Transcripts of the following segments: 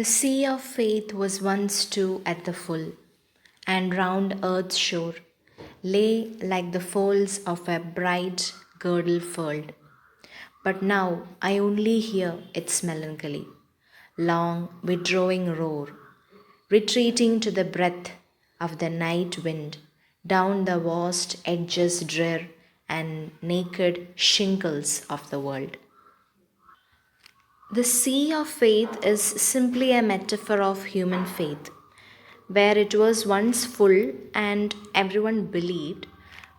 The sea of faith was once too at the full, and round earth's shore lay like the folds of a bright girdle furled. But now I only hear its melancholy, long withdrawing roar, retreating to the breath of the night wind, down the vast edges drear and naked shingles of the world. The sea of faith is simply a metaphor of human faith, where it was once full and everyone believed,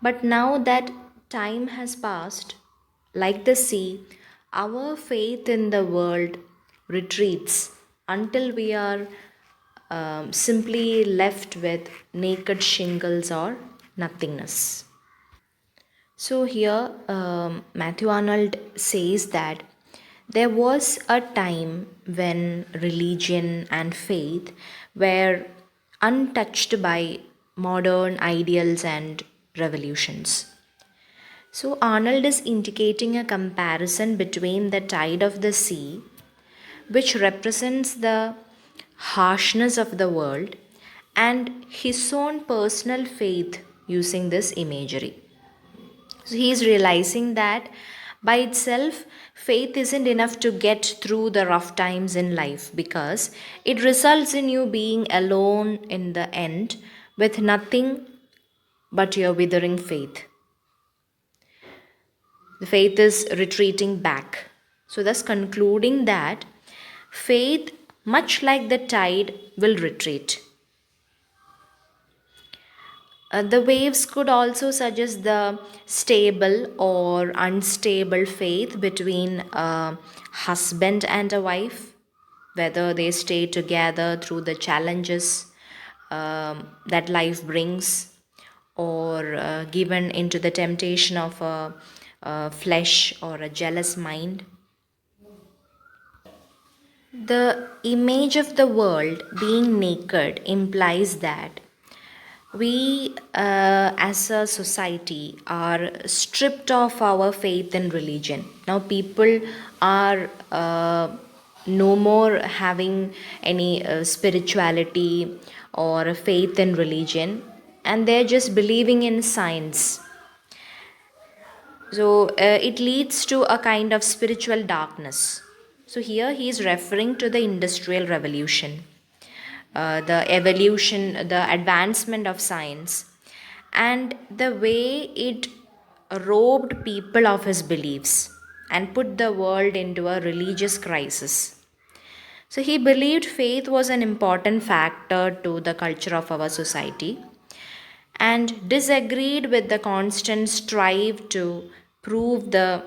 but now that time has passed, like the sea, our faith in the world retreats until we are simply left with naked shingles or nothingness. So here, Matthew Arnold says that there was a time when religion and faith were untouched by modern ideals and revolutions. So Arnold is indicating a comparison between the tide of the sea, which represents the harshness of the world, and his own personal faith using this imagery. So he is realizing that by itself, faith isn't enough to get through the rough times in life because it results in you being alone in the end with nothing but your withering faith. The faith is retreating back. So, thus concluding that faith, much like the tide, will retreat. The waves could also suggest the stable or unstable faith between a husband and a wife, whether they stay together through the challenges that life brings, or given into the temptation of a flesh or a jealous mind. The image of the world being naked implies that we as a society are stripped of our faith in religion. Now people are no more having any spirituality or faith in religion, and they're just believing in science. So it leads to a kind of spiritual darkness. So here he is referring to the industrial revolution, the evolution, the advancement of science, and the way it robbed people of his beliefs and put the world into a religious crisis. So he believed faith was an important factor to the culture of our society and disagreed with the constant strive to prove the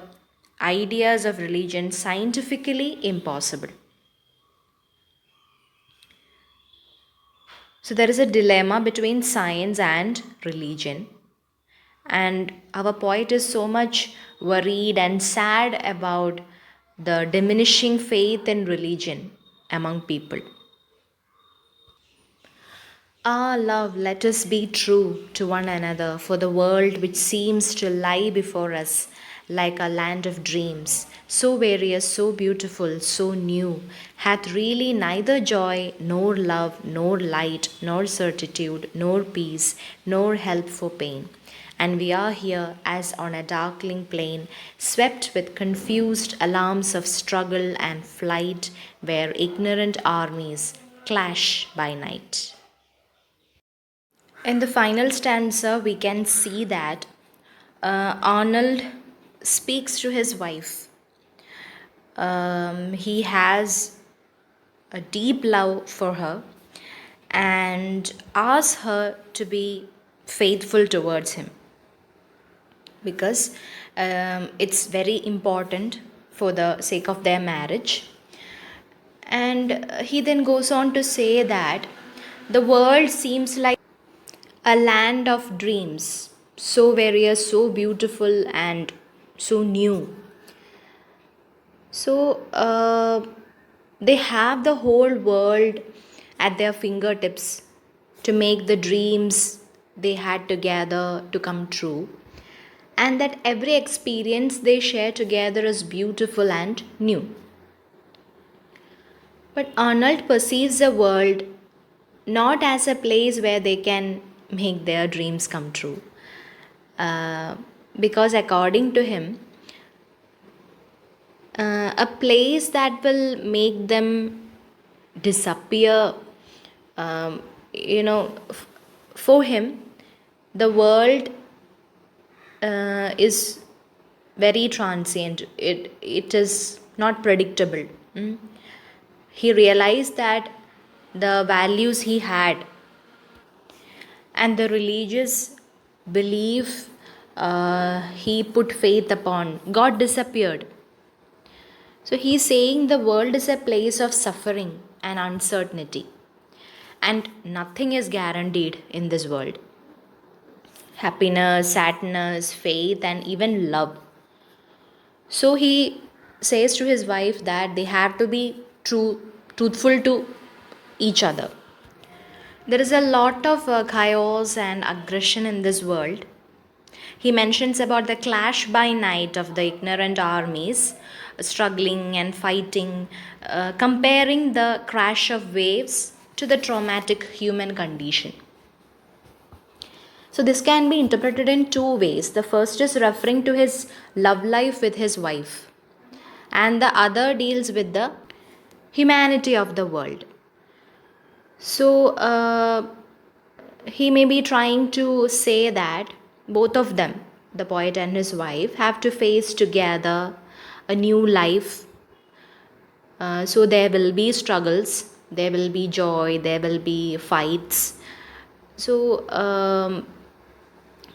ideas of religion scientifically impossible. So there is a dilemma between science and religion. And our poet is so much worried and sad about the diminishing faith in religion among people. Ah, love, let us be true to one another, for the world which seems to lie before us like a land of dreams, so various, so beautiful, so new, hath really neither joy, nor love, nor light, nor certitude, nor peace, nor help for pain. And we are here as on a darkling plain, swept with confused alarms of struggle and flight, where ignorant armies clash by night. In the final stanza, we can see that Arnold speaks to his wife. He has a deep love for her and asks her to be faithful towards him because it's very important for the sake of their marriage. And he then goes on to say that the world seems like a land of dreams, so various, so beautiful, and so new. So they have the whole world at their fingertips to make the dreams they had together to come true, and that every experience they share together is beautiful and new. But Arnold perceives the world not as a place where they can make their dreams come true. Uh, because according to him, a place that will make them disappear, um, for him, the world is very transient. It is not predictable. Mm. He realized that the values he had and the religious belief he put faith upon got disappeared. So he's saying the world is a place of suffering and uncertainty, and nothing is guaranteed in this world. Happiness, sadness, faith, and even love. So he says to his wife that they have to be truthful to each other. There is a lot of chaos and aggression in this world. He mentions about the clash by night of the ignorant armies, struggling and fighting, comparing the crash of waves to the traumatic human condition. So, this can be interpreted in two ways. The first is referring to his love life with his wife, and the other deals with the humanity of the world. So, he may be trying to say that both of them, the poet and his wife, have to face together a new life. So, there will be struggles, there will be joy, there will be fights. So,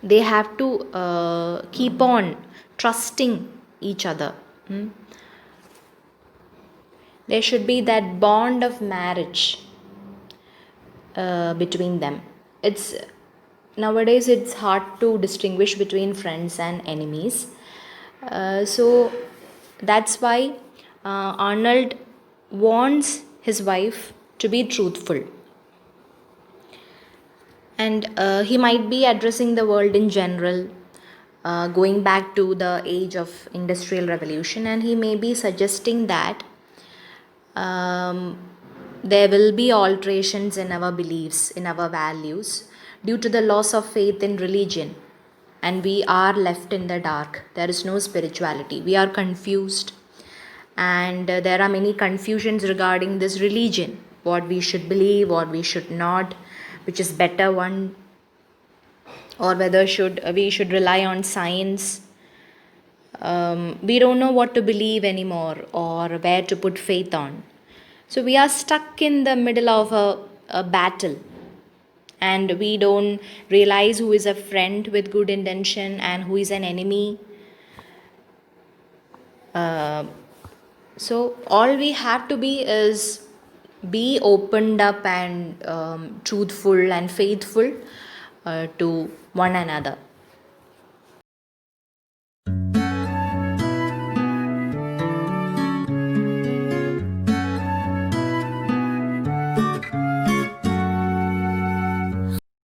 they have to keep on trusting each other. Mm. There should be that bond of marriage between them. It's nowadays it's hard to distinguish between friends and enemies. So that's why Arnold wants his wife to be truthful, and he might be addressing the world in general, going back to the age of industrial revolution, and he may be suggesting that um, there will be alterations in our beliefs, in our values, due to the loss of faith in religion, and we are left in the dark. There is no spirituality, we are confused, and there are many confusions regarding this religion, what we should believe, what we should not, which is better one, or whether should we should rely on science. We don't know what to believe anymore or where to put faith on. So we are stuck in the middle of a battle, and we don't realize who is a friend with good intention and who is an enemy. So all we have to be is be opened up and truthful and faithful to one another.